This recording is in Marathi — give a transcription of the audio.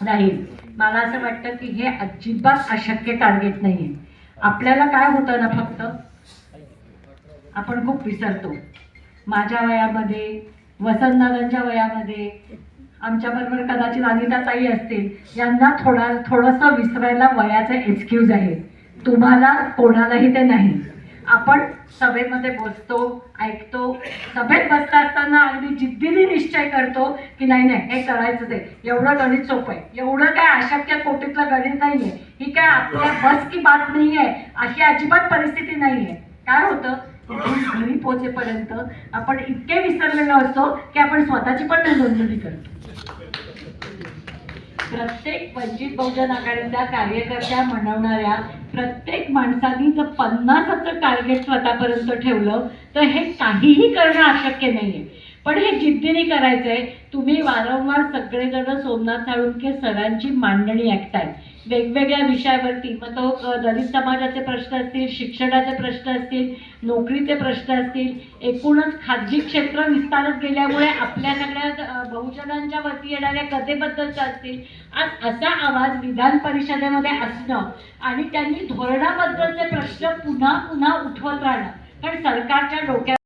राहील। मला असं वाटतं की हे अजिबात अशक्य टार्गेट नाही आहे। आपल्याला काय होतं ना, फक्त आपण खूप विसरतो। माझ्या वयामध्ये, वसंतदादांच्या वयामध्ये, आमच्याबरोबर कदाचित अनिताताई असतील, यांना थोडंसं विसरायला वयाचा एक्सक्यूज आहे। तुम्हाला कोणालाही ते नाही। आपण सभेमध्ये बसतो, ऐकतो, सभेत बसता असताना अगदी जिद्दीने निश्चय करतो की नाही नाही हे करायचं, ते एवढं गणित सोपं आहे, एवढं काय अशक्य कोटीतलं गणित नाहीये, ही काय आपल्या बस की बात नाहीये, अशी अजिबात परिस्थिती नाहीये। काय होतं, घरी पोहोचेपर्यंत आपण इतके विसरलेलो असतो की आपण स्वतःची पण नोंदणी करतो। प्रत्येक वंचित बहुजन आघाडीच्या कार्यकर्त्या म्हणवणाऱ्या प्रत्येक माणसाने जर 50चं टार्गेट स्वतःपर्यंत ठेवलं तर हे काहीही करणं अशक्य नाहीये। पण हे जिद्दीने करायचंय। तुम्ही वारंवार सगळेजण सोमनाथ साळुंखे सरांची मांडणी ऐकताय वेगवेगळ्या विषयावरती, मग तो दलित समाजाचे प्रश्न असतील, शिक्षणाचे प्रश्न असतील, नोकरीचे प्रश्न असतील, एकूणच खाजगी क्षेत्र विस्तारत गेल्यामुळे आपल्या सगळ्या बहुजनांच्या वरती येणाऱ्या कथेबद्दलच्या असतील। आज असा आवाज विधान परिषदेमध्ये असणं आणि त्यांनी धोरणाबद्दलचे प्रश्न पुन्हा पुन्हा उठवत राहणं, कारण सरकारच्या डोक्यात